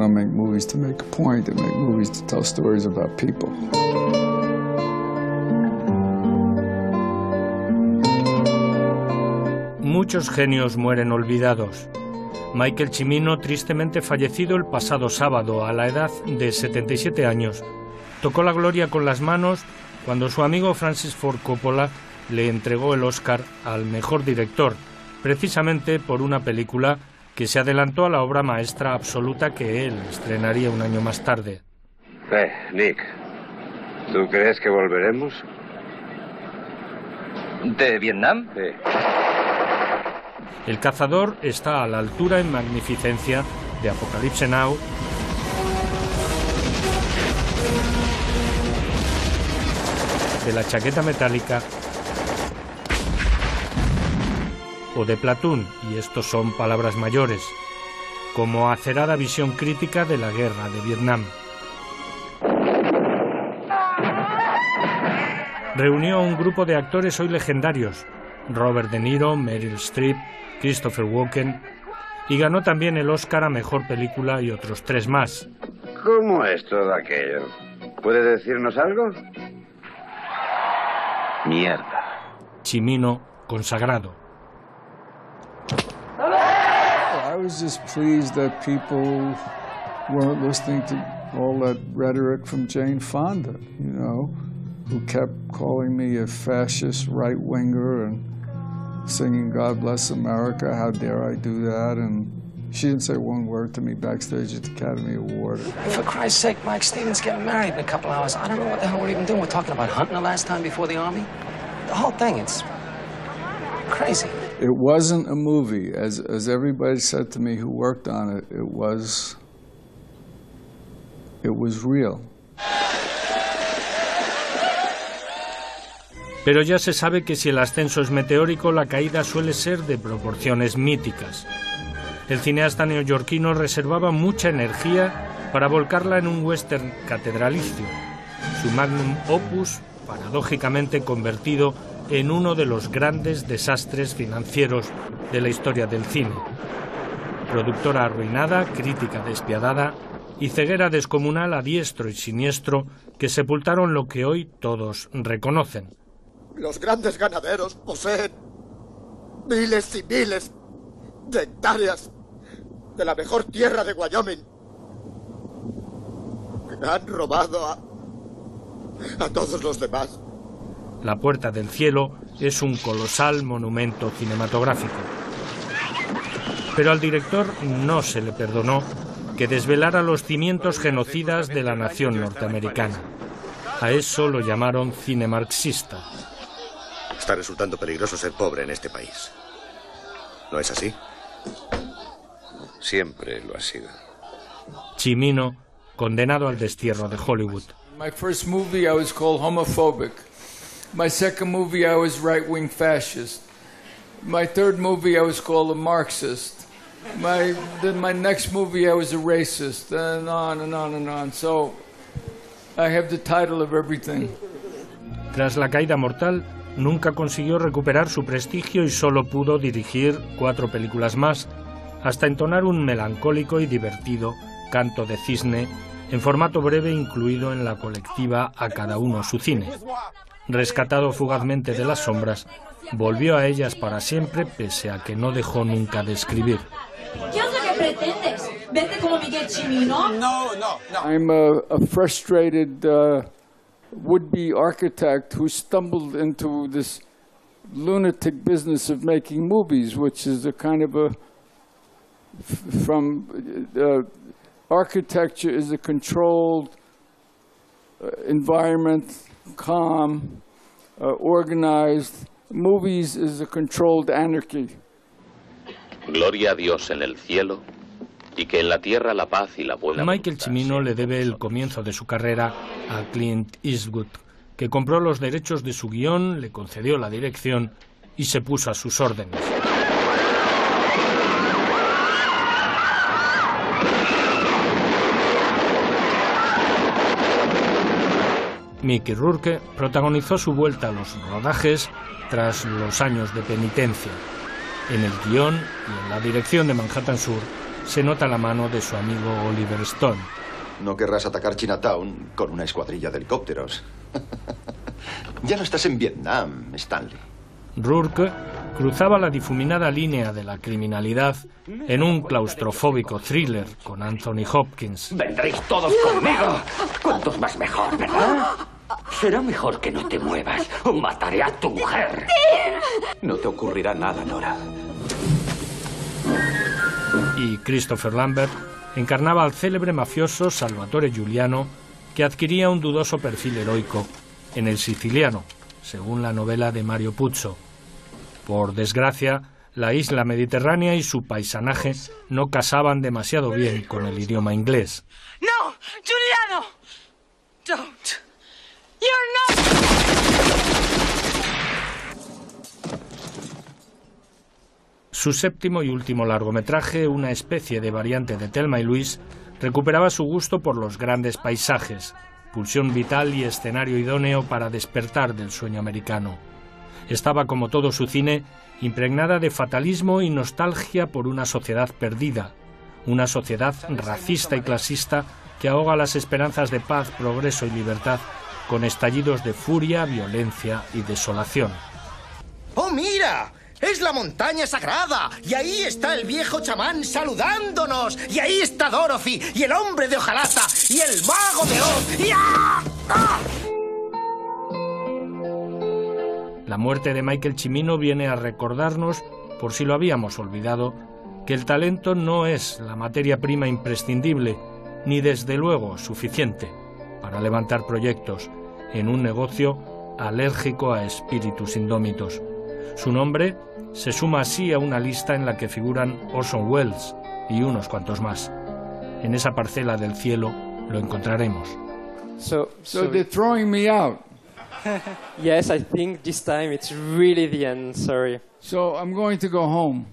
don't make movies to make a point, they make movies to tell stories about people. Muchos genios mueren olvidados. Michael Cimino, tristemente fallecido el pasado sábado a la edad de 77 años, tocó la gloria con las manos cuando su amigo Francis Ford Coppola le entregó el Oscar al mejor director, precisamente por una película que se adelantó a la obra maestra absoluta que él estrenaría un año más tarde. Nick, ¿tú crees que volveremos? ¿De Vietnam? Sí. El cazador está a la altura en magnificencia de Apocalypse Now, de La chaqueta metálica o de Platoon, y estos son palabras mayores, como acerada visión crítica de la guerra de Vietnam. Reunió a un grupo de actores hoy legendarios, Robert De Niro, Meryl Streep, Christopher Walken, y ganó también el Oscar a Mejor Película y otros 3 más. ¿Cómo es todo aquello? ¿Puede decirnos algo? Mierda. Cimino consagrado. I was just pleased that people weren't listening to all that rhetoric from Jane Fonda, you know, who kept calling me a fascist right-winger and singing God Bless America, how dare I do that, and she didn't say one word to me backstage at the Academy Award. For Christ's sake, Mike Stevens getting married in a couple hours. I don't know what the hell we're even doing. We're talking about hunting the last time before the Army? The whole thing, it's crazy. It wasn't a movie, as everybody said to me who worked on it, it was real. Pero ya se sabe que si el ascenso es meteórico, la caída suele ser de proporciones míticas. El cineasta neoyorquino reservaba mucha energía para volcarla en un western catedralicio, su magnum opus paradójicamente convertido en uno de los grandes desastres financieros de la historia del cine. Productora arruinada, crítica despiadada y ceguera descomunal a diestro y siniestro que sepultaron lo que hoy todos reconocen. Los grandes ganaderos poseen miles y miles de hectáreas de la mejor tierra de Wyoming que han robado a todos los demás. La Puerta del Cielo es un colosal monumento cinematográfico. Pero al director no se le perdonó que desvelara los cimientos genocidas de la nación norteamericana. A eso lo llamaron cine marxista. Está resultando peligroso ser pobre en este país. ¿No es así? Siempre lo ha sido. Cimino, condenado al destierro de Hollywood. My first movie I was called homophobic. My second movie I was right-wing fascist. My third movie I was called a Marxist. Then my next movie I was a racist, and on and on and on. So I have the title of everything. Tras la caída mortal, nunca consiguió recuperar su prestigio y solo pudo dirigir 4 películas más, hasta entonar un melancólico y divertido Canto de Cisne, en formato breve incluido en la colectiva A cada uno su cine. Rescatado fugazmente de las sombras, volvió a ellas para siempre, pese a que no dejó nunca de escribir. ¿Qué es lo que pretendes? ¿Verte como Miguel Cimino? No. I'm a frustrated would-be architect who stumbled into this lunatic business of making movies, which is a kind of architecture is a controlled environment, calm, organized. Movies is a controlled anarchy. Gloria a Dios en el cielo y que en la tierra la paz y la buena. Michael Cimino le debe el comienzo de su carrera a Clint Eastwood, que compró los derechos de su guión, le concedió la dirección y se puso a sus órdenes. Mickey Rourke protagonizó su vuelta a los rodajes tras los años de penitencia. En el guión y en la dirección de Manhattan Sur se nota la mano de su amigo Oliver Stone. No querrás atacar Chinatown con una escuadrilla de helicópteros. Ya no estás en Vietnam, Stanley. Rourke cruzaba la difuminada línea de la criminalidad en un claustrofóbico thriller con Anthony Hopkins. Vendréis todos conmigo. Cuantos más mejor, ¿verdad? Será mejor que no te muevas o mataré a tu mujer. No te ocurrirá nada, Nora. Y Christopher Lambert encarnaba al célebre mafioso Salvatore Giuliano, que adquiría un dudoso perfil heroico en El Siciliano, según la novela de Mario Puzo. Por desgracia, la isla mediterránea y su paisanaje no casaban demasiado bien con el idioma inglés. No, Giuliano! Don't. You're not... Su séptimo y último largometraje, una especie de variante de Thelma y Louise, recuperaba su gusto por los grandes paisajes, pulsión vital y escenario idóneo para despertar del sueño americano. Estaba, como todo su cine, impregnada de fatalismo y nostalgia por una sociedad perdida, una sociedad racista y clasista que ahoga las esperanzas de paz, progreso y libertad con estallidos de furia, violencia y desolación. ¡Oh, mira! ¡Es la montaña sagrada! ¡Y ahí está el viejo chamán saludándonos! ¡Y ahí está Dorothy! ¡Y el hombre de hojalata! ¡Y el mago de Oz! ¡Y ¡ah! ¡Ah! La muerte de Michael Cimino viene a recordarnos, por si lo habíamos olvidado, que el talento no es la materia prima imprescindible, ni desde luego suficiente, para levantar proyectos en un negocio alérgico a espíritus indómitos. Su nombre se suma así a una lista en la que figuran Orson Welles y unos cuantos más. En esa parcela del cielo lo encontraremos. So they're throwing me out. Yes, I think this time it's really the end, sorry. So I'm going to go home.